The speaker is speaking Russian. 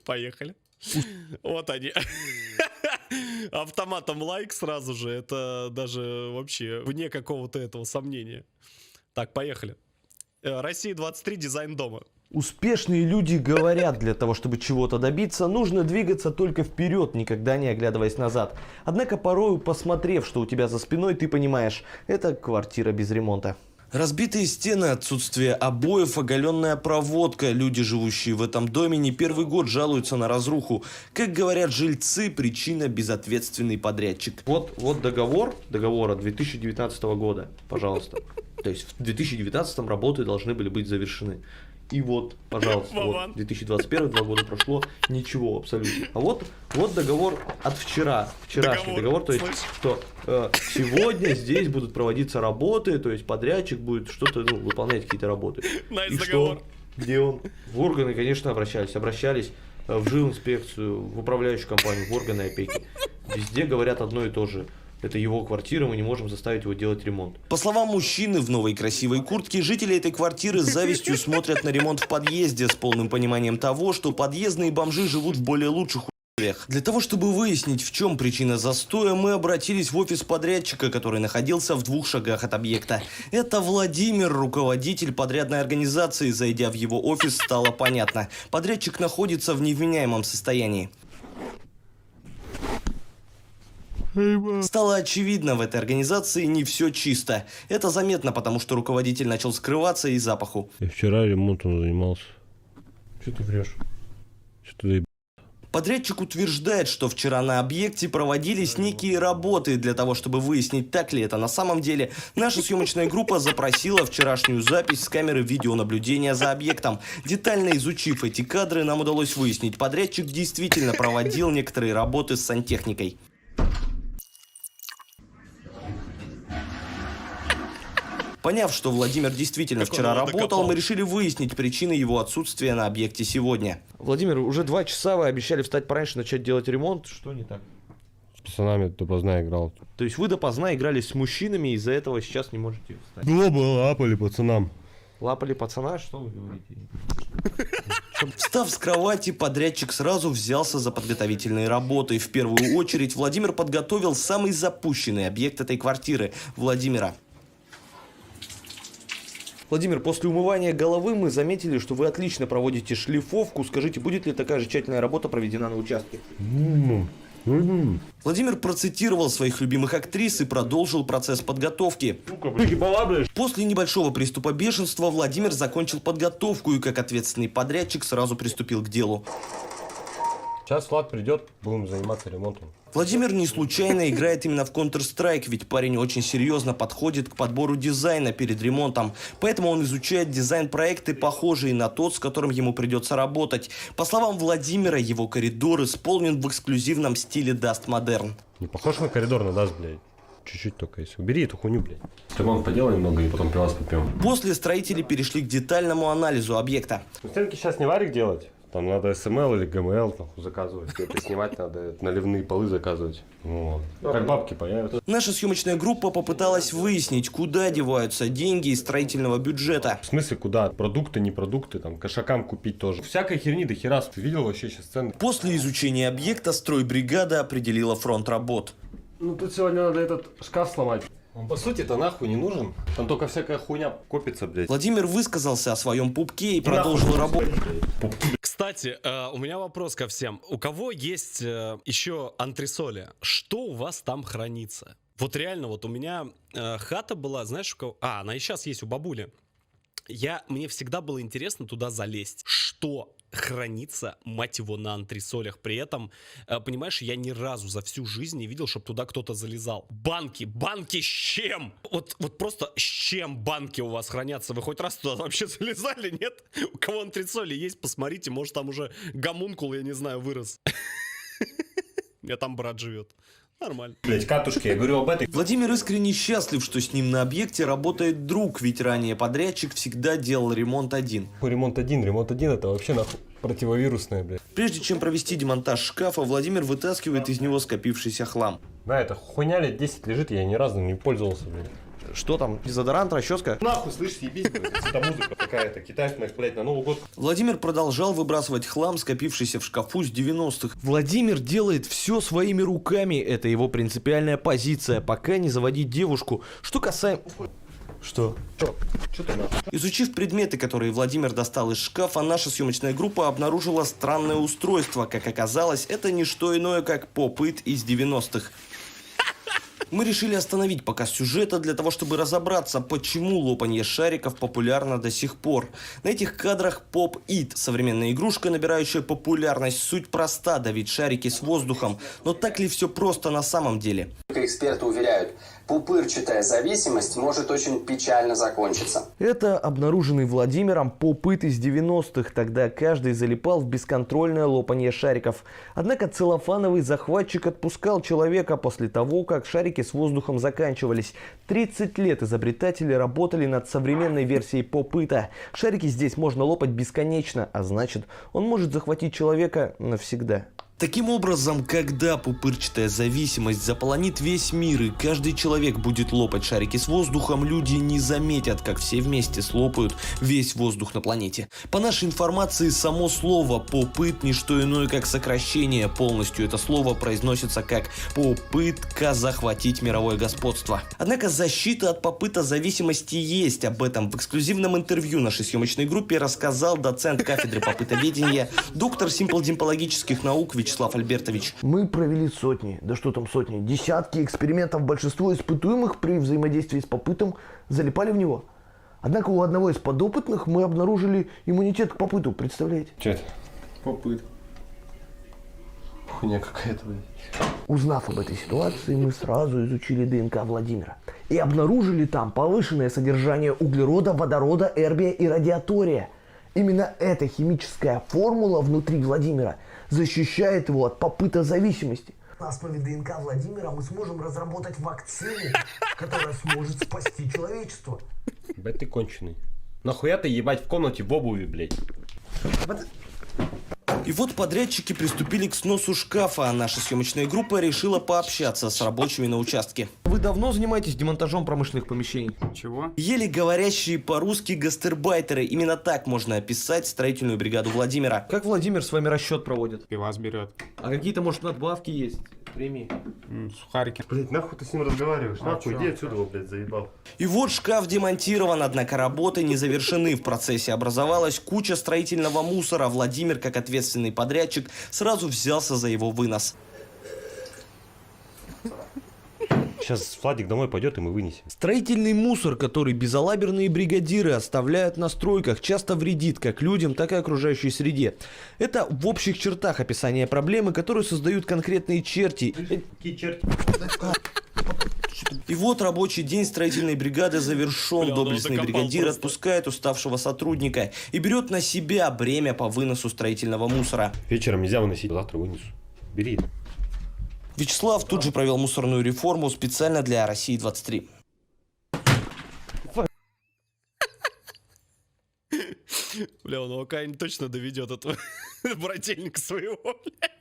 Поехали. Вот они. Автоматом лайк сразу же. Это даже вообще вне какого-то этого сомнения. Так, поехали. Россия 23, дизайн дома. Успешные люди говорят, для того, чтобы чего-то добиться, нужно двигаться только вперед, никогда не оглядываясь назад. Однако порою, посмотрев, что у тебя за спиной, ты понимаешь, это квартира без ремонта. Разбитые стены, отсутствие обоев, оголенная проводка. Люди, живущие в этом доме, не первый год жалуются на разруху. Как говорят жильцы, причина — безответственный подрядчик. Вот договора 2019 года, пожалуйста. То есть в 2019 работы должны были быть завершены. И вот, пожалуйста, вот, 2021, 2 года прошло, ничего абсолютно. А вот договор от вчерашний договор, то есть, что сегодня здесь будут проводиться работы, то есть подрядчик будет что-то, выполнять какие-то работы. И что? Где он? В органы, конечно, обращались в жилинспекцию, в управляющую компанию, в органы опеки. Везде говорят одно и то же. Это его квартира, мы не можем заставить его делать ремонт. По словам мужчины в новой красивой куртке, жители этой квартиры с завистью смотрят на ремонт в подъезде, с полным пониманием того, что подъездные бомжи живут в более лучших условиях. Для того, чтобы выяснить, в чем причина застоя, мы обратились в офис подрядчика, который находился в 2 шагах от объекта. Это Владимир, руководитель подрядной организации. Зайдя в его офис, стало понятно. Подрядчик находится в невменяемом состоянии. Стало очевидно, в этой организации не все чисто. Это заметно, потому что руководитель начал скрываться и запаху. Я вчера ремонтом занимался. Что ты врешь? Что ты доебался? Подрядчик утверждает, что вчера на объекте проводились некие работы. Для того, чтобы выяснить, так ли это на самом деле, наша съемочная группа запросила вчерашнюю запись с камеры видеонаблюдения за объектом. Детально изучив эти кадры, нам удалось выяснить, подрядчик действительно проводил некоторые работы с сантехникой. Поняв, что Владимир действительно вчера работал, мы решили выяснить причины его отсутствия на объекте сегодня. Владимир, уже 2 часа вы обещали встать пораньше, начать делать ремонт. Что не так? С пацанами допоздна играл. То есть вы допоздна играли с мужчинами, и из-за этого сейчас не можете встать? Лапали пацанам. Лапали пацана? Что вы говорите? Встав с кровати, подрядчик сразу взялся за подготовительные работы. В первую очередь Владимир подготовил самый запущенный объект этой квартиры – Владимира. Владимир, после умывания головы мы заметили, что вы отлично проводите шлифовку. Скажите, будет ли такая же тщательная работа проведена на участке? Владимир процитировал своих любимых актрис и продолжил процесс подготовки. После небольшого приступа бешенства Владимир закончил подготовку и, как ответственный подрядчик, сразу приступил к делу. Сейчас Влад придет, будем заниматься ремонтом. Владимир не случайно играет именно в Counter-Strike, ведь парень очень серьезно подходит к подбору дизайна перед ремонтом. Поэтому он изучает дизайн-проекты, похожие на тот, с которым ему придется работать. По словам Владимира, его коридор исполнен в эксклюзивном стиле Dust Modern. Не похож на коридор на Dust, блядь. Чуть-чуть только, если убери эту хуйню, блядь. Ремонт поделаем немного и потом пивас попьем. После строители перешли к детальному анализу объекта. Стенки сейчас не варик делать. Там надо SML или GML заказывать. Это снимать надо, наливные полы заказывать. Вот. Как бабки появятся. Наша съемочная группа попыталась выяснить, куда деваются деньги из строительного бюджета. В смысле, куда? Продукты, не продукты, там, кошакам купить тоже. Всякой херни до хера. Ты видел вообще сейчас цены? После изучения объекта стройбригада определила фронт работ. Ну тут сегодня надо этот шкаф сломать. Он по сути-то нахуй не нужен. Там только всякая хуйня копится, блядь. Владимир высказался о своем пупке и продолжил работу. Кстати, у меня вопрос ко всем. У кого есть еще антресоли? Что у вас там хранится? Вот реально, вот у меня хата была, знаешь, у кого? Она и сейчас есть у бабули. Мне всегда было интересно туда залезть. Что хранится, мать его, на антресолях? При этом, понимаешь, я ни разу за всю жизнь не видел, чтобы туда кто-то залезал. Банки с чем? Вот просто с чем банки у вас хранятся? Вы хоть раз туда вообще залезали, нет? У кого антресоли есть, посмотрите, может там уже гомункул, я не знаю, вырос. У меня там брат живет. Нормально. Блять, катушки, я говорю об этой. Владимир искренне счастлив, что с ним на объекте работает друг, ведь ранее подрядчик всегда делал ремонт один. Ремонт один это вообще нахуй противовирусное, блядь. Прежде чем провести демонтаж шкафа, Владимир вытаскивает из него скопившийся хлам. Да, эта хуйня лет 10 лежит, я ни разу не пользовался, блядь. Что там? Дезодорант, расческа? Нахуй, слышь, ебись, блядь, это музыка какая-то, китайская, блядь, на Новый год. Владимир продолжал выбрасывать хлам, скопившийся в шкафу с 90-х. Владимир делает все своими руками. Это его принципиальная позиция, пока не заводить девушку. Что касаемо... Что? Что ты нахуй? Изучив предметы, которые Владимир достал из шкафа, наша съемочная группа обнаружила странное устройство. Как оказалось, это не что иное, как поп-ит из 90-х. Мы решили остановить показ сюжета для того, чтобы разобраться, почему лопанье шариков популярно до сих пор. На этих кадрах поп-ит, современная игрушка, набирающая популярность. Суть проста – давить шарики с воздухом. Но так ли все просто на самом деле? Эксперты уверяют, пупырчатая зависимость может очень печально закончиться. Это обнаруженный Владимиром поп-ит из 90-х. Тогда каждый залипал в бесконтрольное лопанье шариков. Однако целлофановый захватчик отпускал человека после того, как шарики с воздухом заканчивались. 30 лет изобретатели работали над современной версией поп-ита. Шарики здесь можно лопать бесконечно, а значит, он может захватить человека навсегда. Таким образом, когда пупырчатая зависимость заполонит весь мир и каждый человек будет лопать шарики с воздухом, люди не заметят, как все вместе слопают весь воздух на планете. По нашей информации, само слово «попыт» не что иное, как сокращение. Полностью это слово произносится как «попытка захватить мировое господство». Однако защита от попыта зависимости есть. Об этом в эксклюзивном интервью нашей съемочной группе рассказал доцент кафедры попытоведения, доктор симплодимпологических наук Вячеслав Альбертович. Мы провели сотни, да что там сотни, десятки экспериментов. Большинство испытуемых при взаимодействии с попытом залипали в него. Однако у одного из подопытных мы обнаружили иммунитет к попыту, представляете? Че это? Попыт. Хуйня какая-то, блядь. Узнав об этой ситуации, мы сразу изучили ДНК Владимира. И обнаружили там повышенное содержание углерода, водорода, эрбия и радиатория. Именно эта химическая формула внутри Владимира защищает его от попыта зависимости. На основе ДНК Владимира мы сможем разработать вакцину, которая сможет спасти человечество. Блядь, ты конченый. Нахуя ты ебать в комнате в обуви, блядь? И вот подрядчики приступили к сносу шкафа, а наша съемочная группа решила пообщаться с рабочими на участке. Вы давно занимаетесь демонтажом промышленных помещений? Чего? Еле говорящие по-русски гастарбайтеры. Именно так можно описать строительную бригаду Владимира. Как Владимир с вами расчет проводит? Пивас берет. А какие-то, может, надбавки есть? Премии? Сухарики. Блядь, нахуй ты с ним разговариваешь? Нахуй, чё? иди отсюда, его, блядь, заебал. И вот шкаф демонтирован, однако работы не завершены. В процессе образовалась куча строительного мусора. Владимир, как ответственный подрядчик, сразу взялся за его вынос. Сейчас Владик домой пойдет, и мы вынесем. Строительный мусор, который безалаберные бригадиры оставляют на стройках, часто вредит как людям, так и окружающей среде. Это в общих чертах описание проблемы, которую создают конкретные черти. Какие черти? И вот рабочий день строительной бригады завершен. Бля, Доблестный докопал бригадир просто. отпускает уставшего сотрудника и берет на себя бремя по выносу строительного мусора. Вечером нельзя выносить, завтра вынесу. Бери. Вячеслав тут же провел мусорную реформу специально для России-23. Бля, ну Акань точно доведет этого брательника своего, бля.